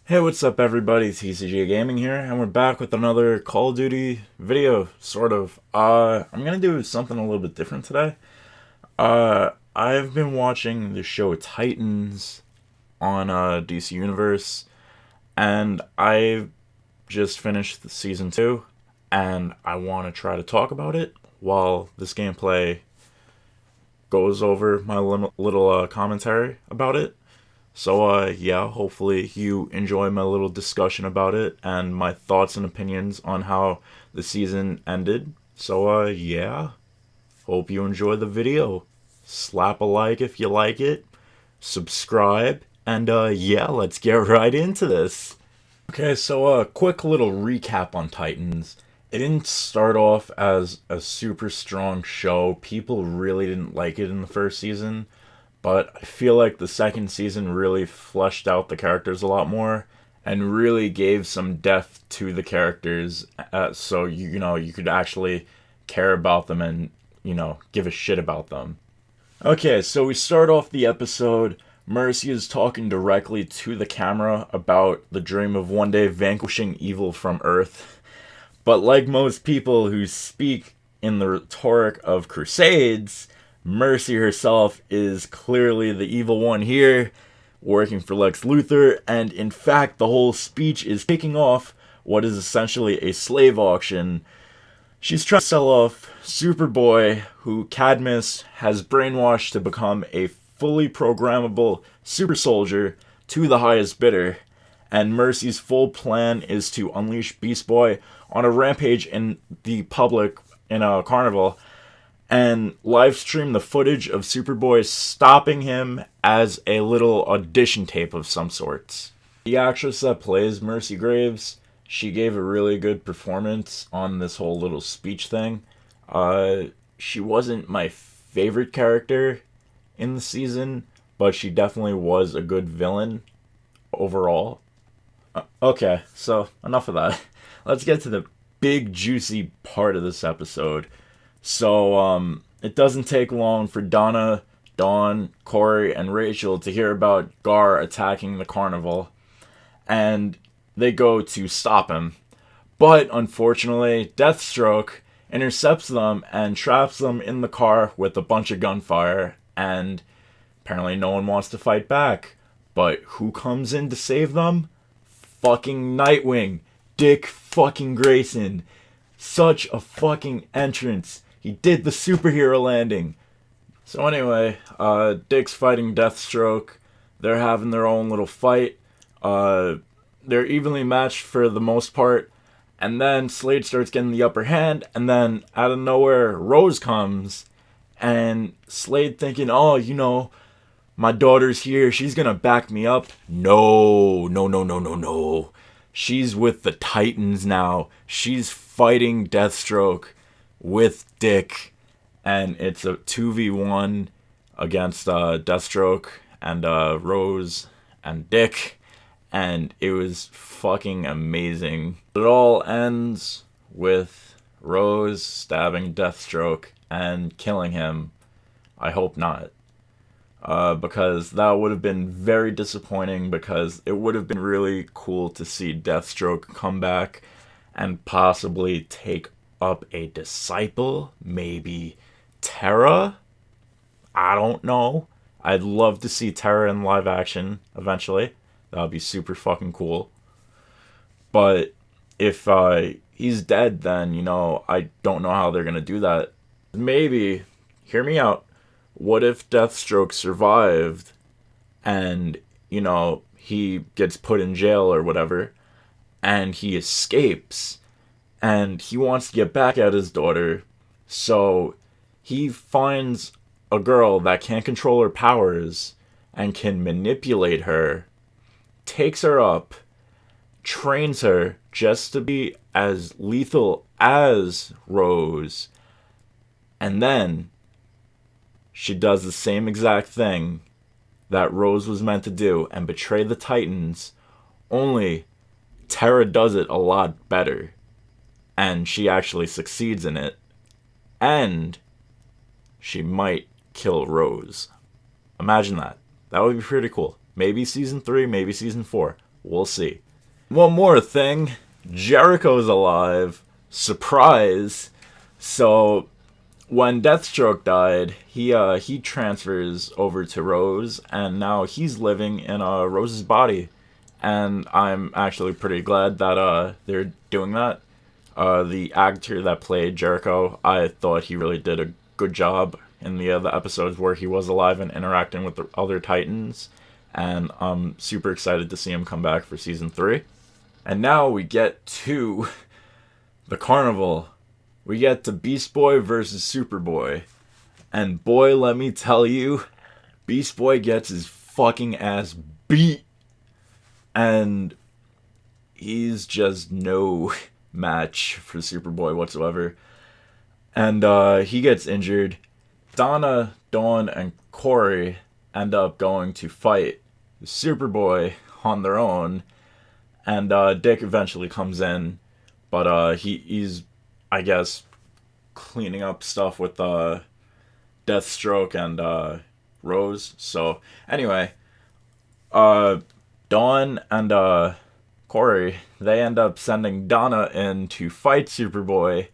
Hey, what's up, everybody? TCG Gaming here, and we're back with another Call of Duty video, sort of. I'm gonna do something a little bit different today. I've been watching the show Titans on DC Universe, and I just finished the season 2, and I want to try to talk about it while this gameplay goes over my little commentary about it. So, yeah, hopefully you enjoy my little discussion about it and my thoughts and opinions on how the season ended. So, yeah, hope you enjoy the video. Slap a like if you like it, subscribe, and, yeah, let's get right into this. Okay, so a quick little recap on Titans. It didn't start off as a super strong show. People really didn't like it in the first season. But I feel like the second season really fleshed out the characters a lot more and really gave some depth to the characters, so you could actually care about them and give a shit about them. Okay, so we start off the episode. Mercy is talking directly to the camera about the dream of one day vanquishing evil from Earth. But like most people who speak in the rhetoric of crusades, Mercy herself is clearly the evil one here, working for Lex Luthor, and in fact, the whole speech is kicking off what is essentially a slave auction. She's trying to sell off Superboy, who Cadmus has brainwashed to become a fully programmable super soldier, to the highest bidder. And Mercy's full plan is to unleash Beast Boy on a rampage in the public in a carnival and live stream the footage of Superboy stopping him as a little audition tape of some sorts. The actress that plays Mercy Graves, she gave a really good performance on this whole little speech thing. She wasn't my favorite character in the season, but she definitely was a good villain overall. Okay, so enough of that. Let's get to the big juicy part of this episode. So, it doesn't take long for Donna, Dawn, Corey, and Rachel to hear about Gar attacking the carnival, and they go to stop him. But unfortunately, Deathstroke intercepts them and traps them in the car with a bunch of gunfire, and apparently no one wants to fight back. But who comes in to save them? Fucking Nightwing. Dick fucking Grayson. Such a fucking entrance. He did the superhero landing. So anyway, Dick's fighting Deathstroke. They're having their own little fight. They're evenly matched for the most part. And then Slade starts getting the upper hand. And then out of nowhere, Rose comes. And Slade thinking, oh, my daughter's here. She's going to back me up. No, no, no, no, no, no. She's with the Titans now. She's fighting Deathstroke with Dick, and it's a 2v1 against Deathstroke and Rose and Dick, and it was fucking amazing. It all ends with Rose stabbing Deathstroke and killing him. I hope not. Because that would have been very disappointing, because it would have been really cool to see Deathstroke come back and possibly take up a disciple, maybe Terra? I don't know. I'd love to see Terra in live action eventually. That would be super fucking cool. But if he's dead, then, I don't know how they're going to do that. Maybe, hear me out, what if Deathstroke survived and, he gets put in jail or whatever, and he escapes, and he wants to get back at his daughter, so he finds a girl that can't control her powers and can manipulate her, takes her up, trains her just to be as lethal as Rose, and then she does the same exact thing that Rose was meant to do and betray the Titans, only Terra does it a lot better. And she actually succeeds in it. And she might kill Rose. Imagine that. That would be pretty cool. Maybe season 3, maybe season 4. We'll see. One more thing. Jericho's alive. Surprise. So when Deathstroke died, he transfers over to Rose, and now he's living in Rose's body, and I'm actually pretty glad that they're doing that. The actor that played Jericho, I thought he really did a good job in the episodes where he was alive and interacting with the other Titans, and I'm super excited to see him come back for season 3. And now we get to the carnival. We get to Beast Boy versus Superboy. And boy, let me tell you, Beast Boy gets his fucking ass beat. And he's just no match for Superboy whatsoever. And he gets injured. Donna, Dawn, and Corey end up going to fight Superboy on their own. And Dick eventually comes in. But he's, I guess, cleaning up stuff with Deathstroke and Rose. So anyway, Dawn and Corey, they end up sending Donna in to fight Superboy,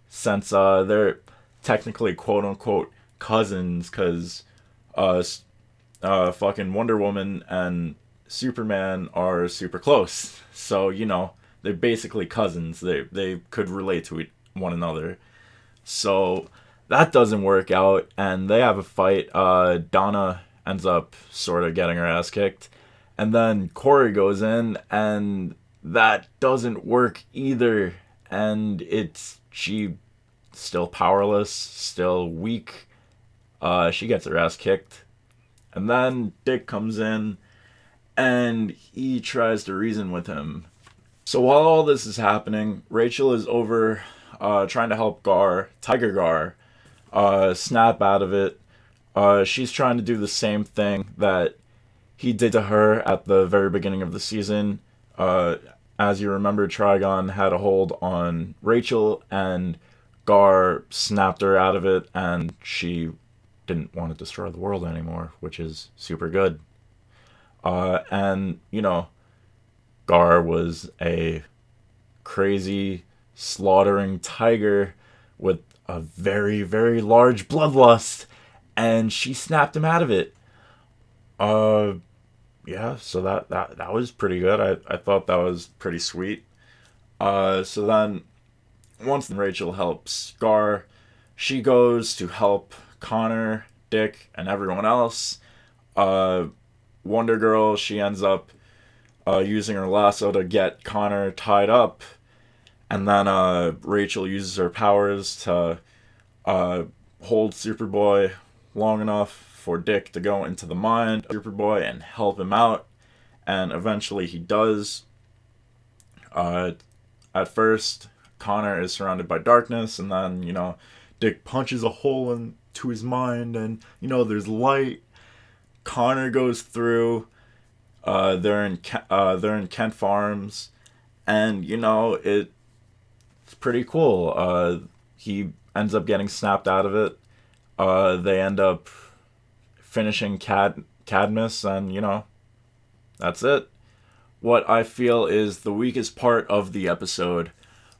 since they're technically quote unquote cousins, because fucking Wonder Woman and Superman are super close. So, you know, they're basically cousins. They could relate to one another. So that doesn't work out, and they have a fight. Donna ends up sort of getting her ass kicked, and then Corey goes in, and that doesn't work either. And she still powerless, still weak. She gets her ass kicked, and then Dick comes in, and he tries to reason with him. So while all this is happening, Rachel is over trying to help Tiger Gar, snap out of it. She's trying to do the same thing that he did to her at the very beginning of the season. As you remember, Trigon had a hold on Rachel, and Gar snapped her out of it, and she didn't want to destroy the world anymore, which is super good. And, you know, Gar was a crazy, slaughtering tiger with a very, very large bloodlust, and she snapped him out of it. Yeah, so that was pretty good. I thought that was pretty sweet. So then, once Rachel helps Gar, she goes to help Connor, Dick, and everyone else. Wonder Girl, she ends up using her lasso to get Connor tied up, and then Rachel uses her powers to hold Superboy long enough for Dick to go into the mind of Superboy and help him out, and eventually he does. At first, Connor is surrounded by darkness, and then, you know, Dick punches a hole into his mind, and, you know, there's light. Connor goes through. They're in Kent Farms, and, you know, it's pretty cool. He ends up getting snapped out of it. They end up finishing Cadmus, and, you know, that's it. What I feel is the weakest part of the episode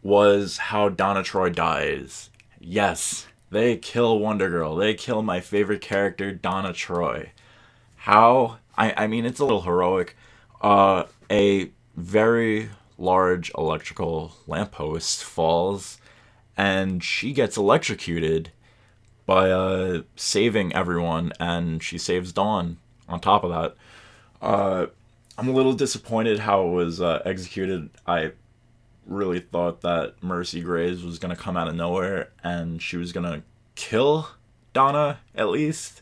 was how Donna Troy dies. Yes, they kill Wonder Girl. They kill my favorite character, Donna Troy. How? I mean, it's a little heroic. A very large electrical lamppost falls, and she gets electrocuted by saving everyone, and she saves Dawn on top of that. I'm a little disappointed how it was executed. I really thought that Mercy Graves was going to come out of nowhere, and she was going to kill Donna, at least.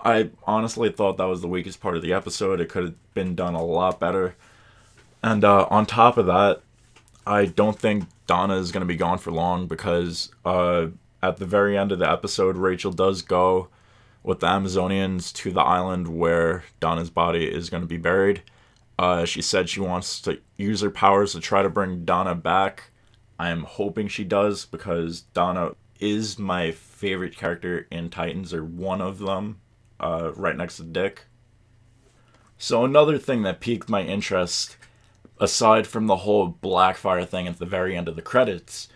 I honestly thought that was the weakest part of the episode. It could have been done a lot better. And on top of that, I don't think Donna is going to be gone for long, because at the very end of the episode, Rachel does go with the Amazonians to the island where Donna's body is going to be buried. She said she wants to use her powers to try to bring Donna back. I am hoping she does, because Donna is my favorite character in Titans, or one of them, right next to Dick. So another thing that piqued my interest, aside from the whole Blackfire thing at the very end of the credits,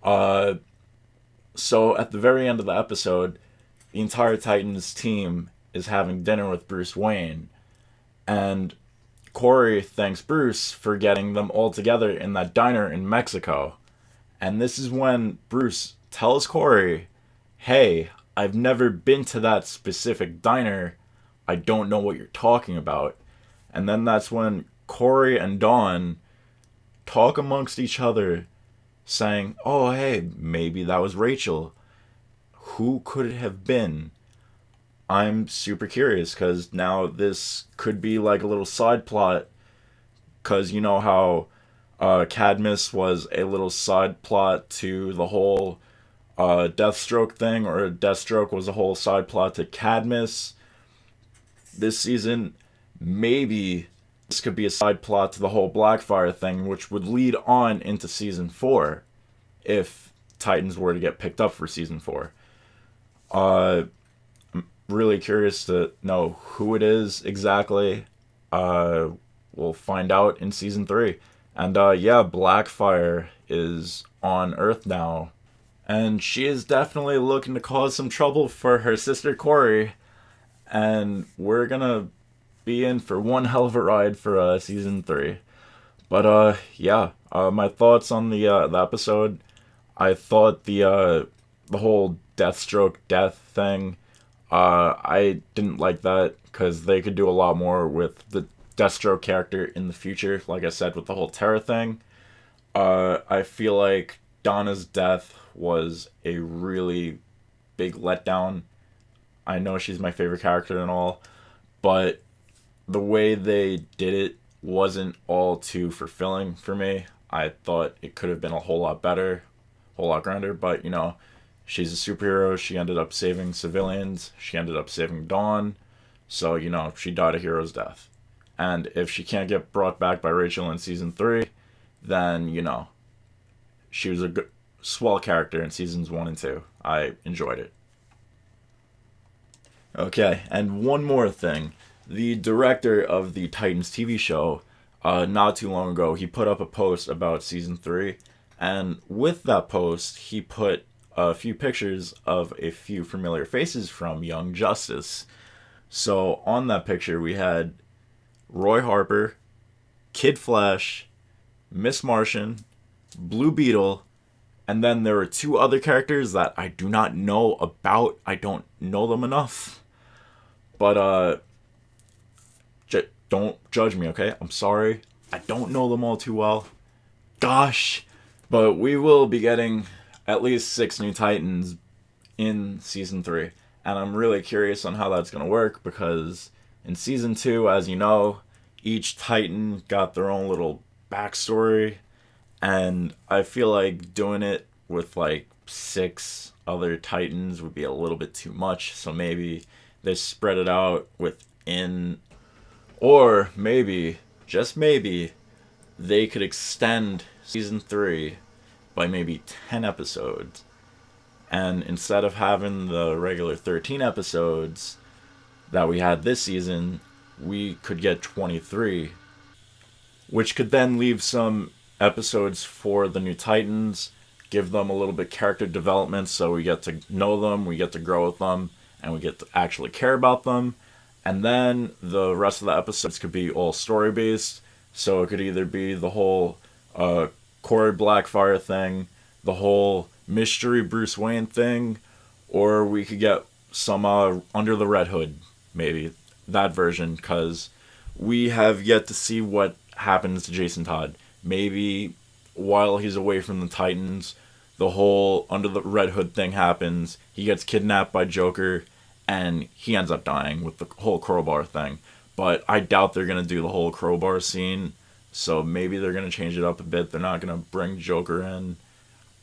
uh, so at the very end of the episode, the entire Titans team is having dinner with Bruce Wayne, and Corey thanks Bruce for getting them all together in that diner in Mexico. And this is when Bruce tells Corey, hey, I've never been to that specific diner. I don't know what you're talking about. And then that's when Corey and Dawn talk amongst each other, saying, oh, hey, maybe that was Rachel. Who could it have been? I'm super curious because now this could be like a little side plot. Because you know how Cadmus was a little side plot to the whole Deathstroke thing, or Deathstroke was a whole side plot to Cadmus. This season, maybe this could be a side plot to the whole Blackfire thing, which would lead on into season 4 if Titans were to get picked up for season 4. I'm really curious to know who it is exactly. We'll find out in season 3. And yeah, Blackfire is on Earth now. And she is definitely looking to cause some trouble for her sister Corey. And we're gonna be in for one hell of a ride for season 3. But yeah, my thoughts on the episode. I thought the whole Deathstroke death thing, I didn't like that because they could do a lot more with the Deathstroke character in the future. Like I said, with the whole Terra thing, I feel like Donna's death was a really big letdown. I know she's my favorite character and all, but the way they did it wasn't all too fulfilling for me. I thought it could have been a whole lot better, a whole lot grander, but you know, she's a superhero. She ended up saving civilians. She ended up saving Dawn. So, you know, she died a hero's death. And if she can't get brought back by Rachel in season 3, then, you know, she was a good, swell character in seasons 1 and 2. I enjoyed it. Okay, and one more thing. The director of the Titans TV show, not too long ago, he put up a post about season 3. And with that post, he put a few pictures of a few familiar faces from Young Justice. So on that picture, we had Roy Harper, Kid Flash, Miss Martian, Blue Beetle, and then there were 2 other characters that I do not know about. I don't know them enough. But don't judge me, okay? I'm sorry. I don't know them all too well. Gosh. But we will be getting at least 6 new Titans in season 3. And I'm really curious on how that's going to work because in season 2, as you know, each Titan got their own little backstory. And I feel like doing it with like 6 other Titans would be a little bit too much. So maybe they spread it out within, or maybe, just maybe, they could extend season 3 by maybe 10 episodes. And instead of having the regular 13 episodes that we had this season, we could get 23. Which could then leave some episodes for the new Titans, give them a little bit character development so we get to know them, we get to grow with them, and we get to actually care about them. And then the rest of the episodes could be all story-based, so it could either be the whole Corey Blackfire thing, the whole mystery Bruce Wayne thing, or we could get some Under the Red Hood, maybe, that version, because we have yet to see what happens to Jason Todd. Maybe while he's away from the Titans, the whole Under the Red Hood thing happens, he gets kidnapped by Joker, and he ends up dying with the whole crowbar thing. But I doubt they're going to do the whole crowbar scene, so maybe they're going to change it up a bit. They're not going to bring Joker in.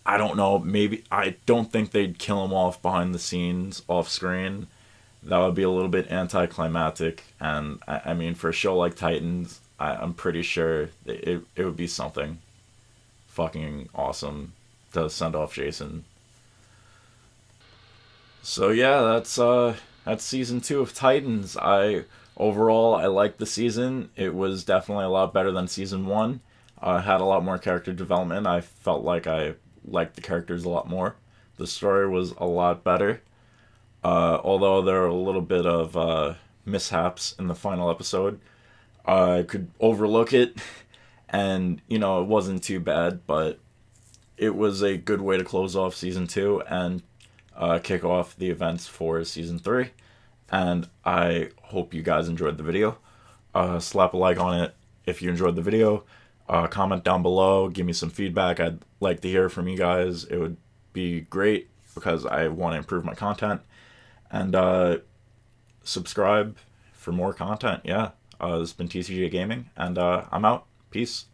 I don't know, maybe, I don't think they'd kill him off behind the scenes, off screen. That would be a little bit anticlimactic, and I mean, for a show like Titans, I'm pretty sure it would be something fucking awesome to send off Jason. So yeah, that's season 2 of Titans. I Overall, I liked the season. It was definitely a lot better than season one. Had a lot more character development. I felt like I liked the characters a lot more. The story was a lot better. Although there were a little bit of mishaps in the final episode, I could overlook it, and it wasn't too bad. But it was a good way to close off season two and kick off the events for season three. And I hope you guys enjoyed the video. Slap a like on it if you enjoyed the video. Comment down below. Give me some feedback. I'd like to hear from you guys. It would be great because I want to improve my content. And subscribe for more content. Yeah. This has been TCG Gaming, and I'm out. Peace.